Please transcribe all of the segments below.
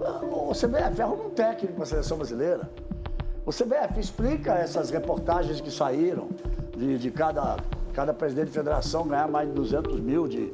O CBF arruma um técnico para a seleção brasileira. O CBF explica essas reportagens que saíram de cada presidente de federação ganhar mais de 200 mil de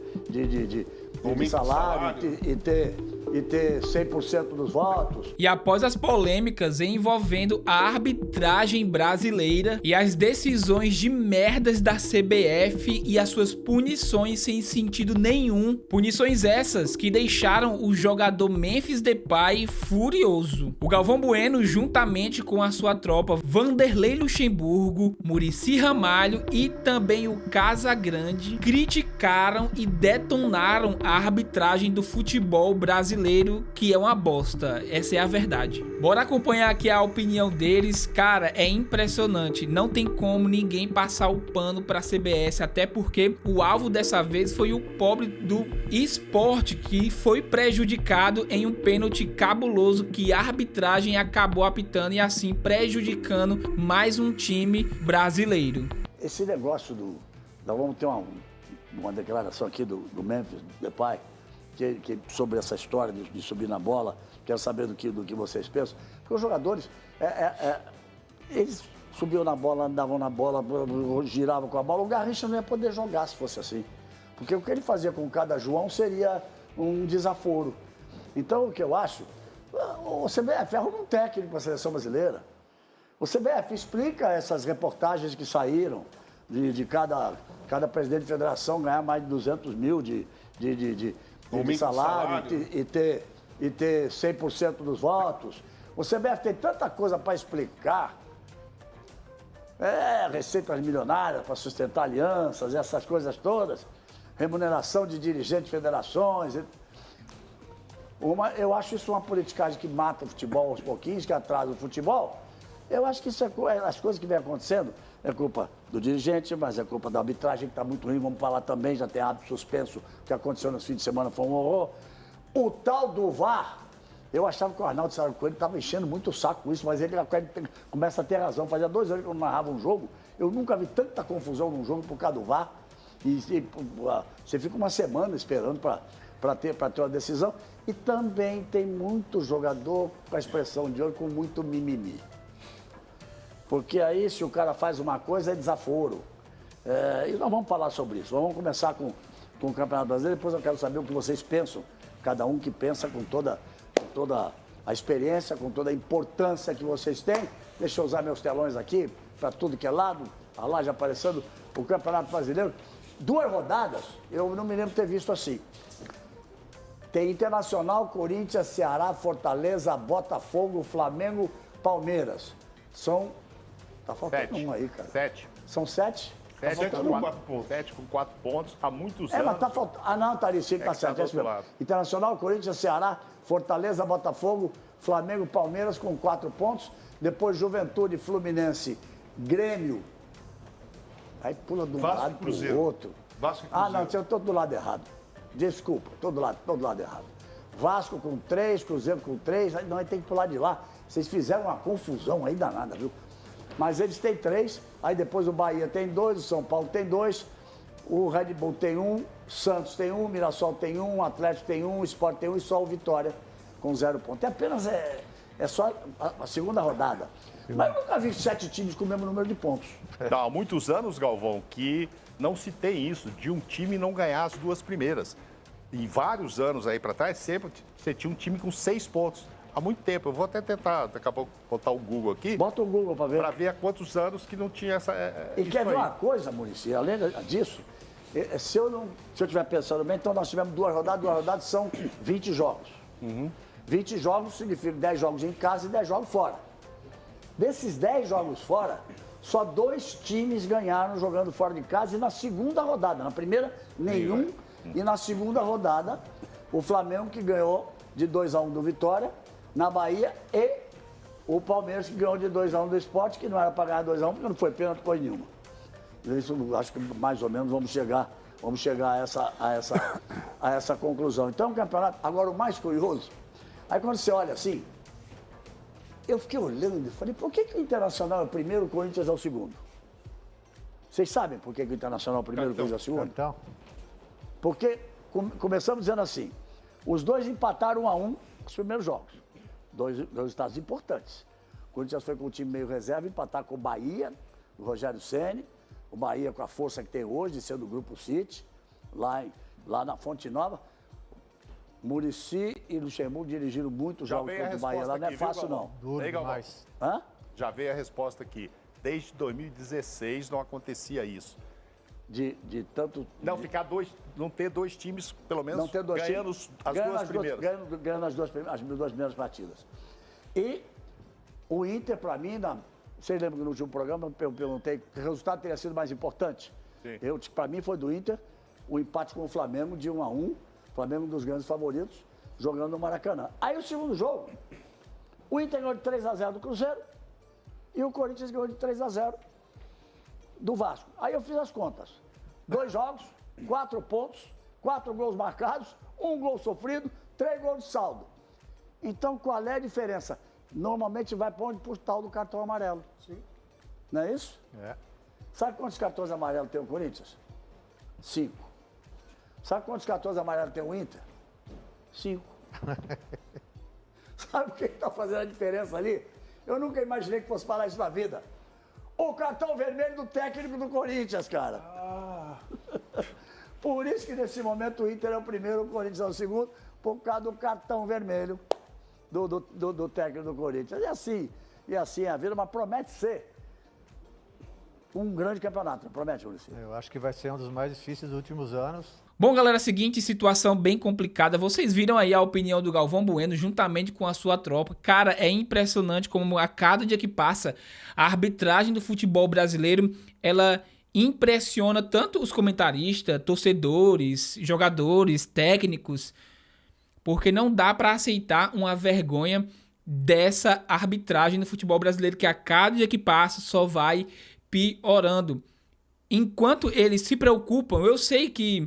salário e ter 100% dos votos. E após as polêmicas envolvendo a arbitragem brasileira e as decisões de merdas da CBF e as suas punições sem sentido nenhum, punições essas que deixaram o jogador Memphis Depay furioso. O Galvão Bueno, juntamente com a sua tropa Vanderlei Luxemburgo, Muricy Ramalho e também o Casagrande, criticaram e detonaram a arbitragem do futebol brasileiro, que é uma bosta. Essa é a verdade. Bora acompanhar aqui a opinião deles. Cara, é impressionante. Não tem como ninguém passar o pano pra CBS, até porque o alvo dessa vez foi o pobre do Sport, que foi prejudicado em um pênalti cabuloso que a arbitragem acabou apitando e assim prejudicando mais um time brasileiro. Esse negócio nós vamos ter uma declaração aqui do Memphis Depay, que sobre essa história de subir na bola. Quero saber do que vocês pensam. Porque os jogadores, eles subiam na bola, andavam na bola, giravam com a bola. O Garrincha não ia poder jogar se fosse assim. Porque o que ele fazia com cada João seria um desaforo. Então, o que eu acho, o CBF arruma um técnico para a seleção brasileira. O CBF explica essas reportagens que saíram de cada presidente de federação ganhar mais de 200 mil de salário e ter 100% dos votos. O CBF tem tanta coisa para explicar. Receitas milionárias para sustentar alianças, essas coisas todas. Remuneração de dirigentes de federações. Eu acho isso uma politicagem que mata o futebol aos pouquinhos, que atrasa o futebol. Eu acho que isso as coisas que vem acontecendo é culpa do dirigente, mas é culpa da arbitragem, que está muito ruim. Vamos falar também, já tem árbitro suspenso. O que aconteceu nesse fim de semana foi um horror. O tal do VAR, eu achava que o Arnaldo César Coelho estava enchendo muito o saco com isso, mas ele começa a ter razão. Fazia 2 anos que eu não narrava um jogo, eu nunca vi tanta confusão num jogo por causa do VAR. E você fica uma semana esperando para ter uma decisão. E também tem muito jogador, com a expressão de hoje, com muito mimimi. Porque aí, se o cara faz uma coisa, é desaforo. E nós vamos falar sobre isso. Vamos começar com o Campeonato Brasileiro, depois eu quero saber o que vocês pensam. Cada um que pensa com toda a experiência, com toda a importância que vocês têm. Deixa eu usar meus telões aqui, para tudo que é lado. A lá já aparecendo o Campeonato Brasileiro. 2 rodadas, eu não me lembro de ter visto assim. Tem Internacional, Corinthians, Ceará, Fortaleza, Botafogo, Flamengo, Palmeiras. Tá faltando 7. um aí, cara. 7. São 7? 7 com 4 pontos. 7 com 4 pontos há muitos anos. Mas tá faltando. Não, Taricinho, tá certo. Internacional, Corinthians, Ceará, Fortaleza, Botafogo, Flamengo, Palmeiras com 4 pontos. Depois Juventude, Fluminense, Grêmio. Aí pula de um lado pro outro. Vasco e Cruzeiro. Não, eu tô do lado errado. Desculpa, tô do lado errado. Vasco com 3, Cruzeiro com 3. Aí tem que pular de lá. Vocês fizeram uma confusão aí danada, viu? Mas eles têm 3, aí depois o Bahia tem 2, o São Paulo tem 2, o Red Bull tem 1, Santos tem 1, Mirassol tem 1, Atlético tem 1, Sport tem 1 e só o Vitória com 0 pontos. É só a segunda rodada. Mas eu nunca vi 7 times com o mesmo número de pontos. Há muitos anos, Galvão, que não se tem isso, de um time não ganhar as 2 primeiras. Em vários anos aí para trás, sempre você tinha um time com 6 pontos. Há muito tempo. Eu vou até tentar, daqui a pouco, botar o Google aqui. Bota o Google para ver. Para ver há quantos anos que não tinha essa... E quer ver uma coisa, Muricy? Além disso, se eu estiver pensando bem, então nós tivemos 2 rodadas são 20 jogos. 20 jogos significa 10 jogos em casa e 10 jogos fora. Desses 10 jogos fora, só 2 times ganharam jogando fora de casa e na segunda rodada. Na primeira, nenhum. E na segunda rodada, o Flamengo que ganhou de 2-1 do Vitória, na Bahia, e o Palmeiras que ganhou de 2-1 do Sport, que não era para ganhar 2-1, porque não foi pênalti coisa nenhuma. Isso, acho que mais ou menos vamos chegar a essa conclusão. Então, o campeonato, agora o mais curioso, aí quando você olha assim, eu fiquei olhando e falei, por que o Internacional é o primeiro, o Corinthians é o segundo? Vocês sabem por que o Internacional é o primeiro, o Corinthians é o segundo? Porque começamos dizendo assim, os dois empataram 1-1, os primeiros jogos. Dois resultados importantes. O Corinthians foi com o time meio reserva, empatar com o Bahia, o Rogério Ceni. O Bahia com a força que tem hoje, de ser do Grupo City, lá na Fonte Nova. Muricy e Luxemburgo dirigiram muitos jogos contra o Bahia lá, não é fácil não. Duro demais. Hã? Já veio a resposta aqui. Desde 2016 não acontecia isso. De tanto... Não ter dois times, pelo menos, Não ter dois ganhando times, as duas primeiras. Ganhando as duas primeiras partidas. E o Inter, para mim, vocês lembram que no último programa eu perguntei que o resultado teria sido mais importante? Sim. Para mim foi do Inter o empate com o Flamengo de 1-1. Flamengo um dos grandes favoritos, jogando no Maracanã. Aí o segundo jogo, o Inter ganhou de 3-0 do Cruzeiro e o Corinthians ganhou de 3-0 do Vasco. Aí eu fiz as contas. 2 jogos, 4 pontos, 4 gols marcados, 1 gol sofrido, 3 gols de saldo. Então, qual é a diferença? Normalmente vai para onde? Para o tal do cartão amarelo. Sim. Não é isso? É. Sabe quantos cartões amarelos tem o Corinthians? 5. Sabe quantos cartões amarelos tem o Inter? 5. Sabe o que está fazendo a diferença ali? Eu nunca imaginei que fosse falar isso na vida. O cartão vermelho do técnico do Corinthians, cara. Por isso que nesse momento o Inter é o primeiro, o Corinthians é o segundo, por causa do cartão vermelho do técnico do Corinthians. E assim é a vida, mas promete ser um grande campeonato. Promete, Muricy? Eu acho que vai ser um dos mais difíceis dos últimos anos. Bom, galera, seguinte situação bem complicada. Vocês viram aí a opinião do Galvão Bueno juntamente com a sua tropa. Cara, é impressionante como a cada dia que passa, a arbitragem do futebol brasileiro, ela impressiona tanto os comentaristas, torcedores, jogadores, técnicos, porque não dá pra aceitar uma vergonha dessa arbitragem no futebol brasileiro, que a cada dia que passa só vai piorando. Enquanto eles se preocupam, eu sei que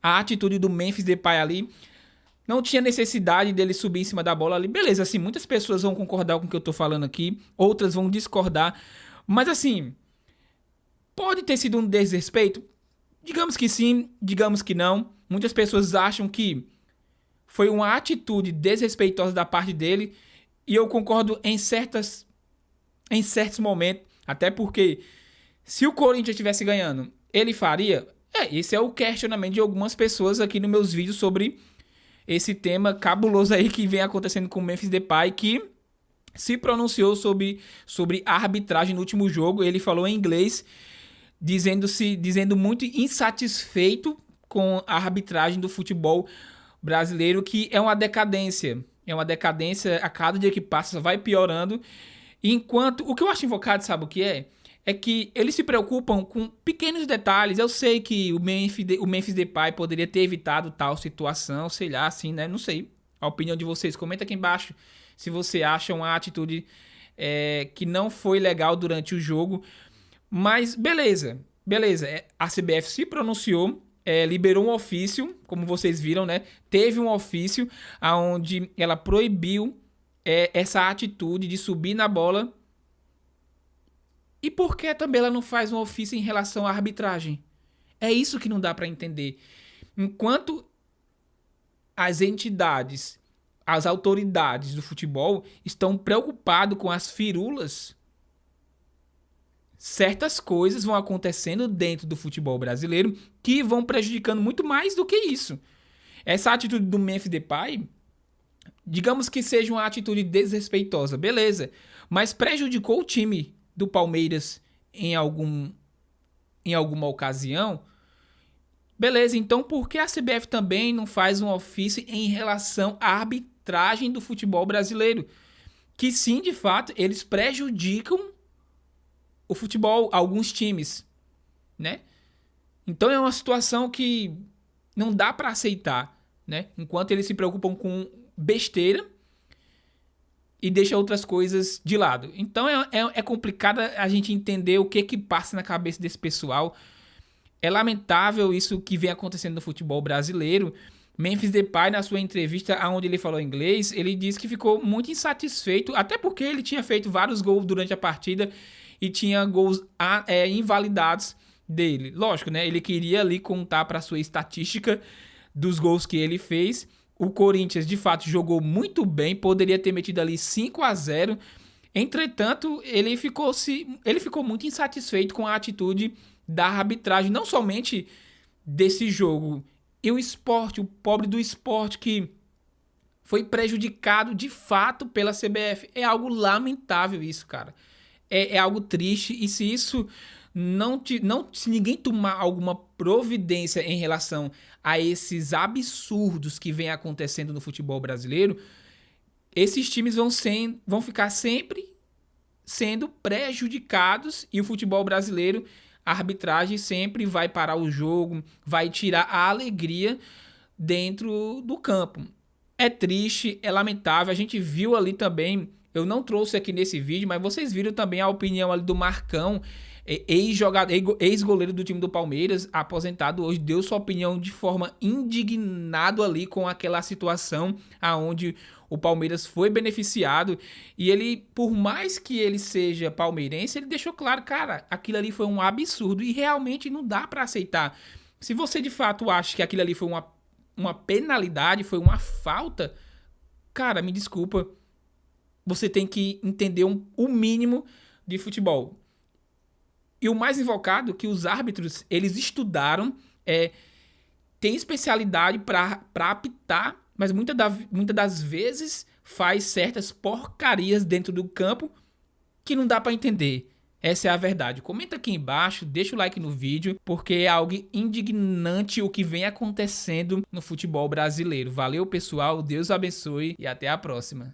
a atitude do Memphis Depay ali não tinha necessidade dele subir em cima da bola ali. Beleza, assim, muitas pessoas vão concordar com o que eu tô falando aqui, outras vão discordar. Mas assim, pode ter sido um desrespeito? Digamos que sim, digamos que não. Muitas pessoas acham que foi uma atitude desrespeitosa da parte dele. E eu concordo em certos momentos. Até porque se o Corinthians estivesse ganhando, ele faria? Esse é o questionamento de algumas pessoas aqui nos meus vídeos sobre esse tema cabuloso aí que vem acontecendo com o Memphis Depay, que se pronunciou sobre a arbitragem no último jogo. Ele falou em inglês, dizendo muito insatisfeito com a arbitragem do futebol brasileiro, que é uma decadência. É uma decadência, a cada dia que passa vai piorando. Enquanto, o que eu acho invocado, sabe o que é? É que eles se preocupam com pequenos detalhes. Eu sei que o Memphis Depay poderia ter evitado tal situação, sei lá, assim, né? Não sei. A opinião de vocês. Comenta aqui embaixo se você acha uma atitude que não foi legal durante o jogo. Mas beleza. A CBF se pronunciou, liberou um ofício, como vocês viram, né? Teve um ofício onde ela proibiu essa atitude de subir na bola. E por que também ela não faz um ofício em relação à arbitragem? É isso que não dá para entender. Enquanto as entidades, as autoridades do futebol estão preocupadas com as firulas, certas coisas vão acontecendo dentro do futebol brasileiro que vão prejudicando muito mais do que isso. Essa atitude do Memphis Depay, digamos que seja uma atitude desrespeitosa, beleza, mas prejudicou o time do Palmeiras em alguma ocasião, beleza, então por que a CBF também não faz um ofício em relação à arbitragem do futebol brasileiro? Que sim, de fato, eles prejudicam o futebol, alguns times, né? Então é uma situação que não dá para aceitar, né? Enquanto eles se preocupam com besteira e deixa outras coisas de lado. Então é complicado a gente entender o que passa na cabeça desse pessoal. É lamentável isso que vem acontecendo no futebol brasileiro. Memphis Depay, na sua entrevista onde ele falou inglês, ele disse que ficou muito insatisfeito, até porque ele tinha feito vários gols durante a partida e tinha gols invalidados dele. Lógico, né? Ele queria ali contar para sua estatística dos gols que ele fez O Corinthians, de fato, jogou muito bem, poderia ter metido ali 5-0. Entretanto, ele ficou muito insatisfeito com a atitude da arbitragem, não somente desse jogo. E o Sport, o pobre do Sport, que foi prejudicado de fato pela CBF. É algo lamentável isso, cara. É algo triste. E se isso se ninguém tomar alguma providência em relação a esses absurdos que vem acontecendo no futebol brasileiro, esses times vão ficar sempre sendo prejudicados e o futebol brasileiro, a arbitragem sempre vai parar o jogo, vai tirar a alegria dentro do campo. É triste, é lamentável. A gente viu ali também, eu não trouxe aqui nesse vídeo, mas vocês viram também a opinião ali do Marcão, ex-goleiro do time do Palmeiras, aposentado hoje, deu sua opinião de forma indignado ali com aquela situação aonde o Palmeiras foi beneficiado. E ele, por mais que ele seja palmeirense, ele deixou claro, cara, aquilo ali foi um absurdo e realmente não dá pra aceitar. Se você de fato acha que aquilo ali foi uma penalidade, foi uma falta, cara, me desculpa, você tem que entender o mínimo de futebol. E o mais invocado é que os árbitros, eles estudaram, tem especialidade para apitar, mas muitas das vezes faz certas porcarias dentro do campo que não dá para entender. Essa é a verdade. Comenta aqui embaixo, deixa o like no vídeo, porque é algo indignante o que vem acontecendo no futebol brasileiro. Valeu, pessoal, Deus abençoe e até a próxima.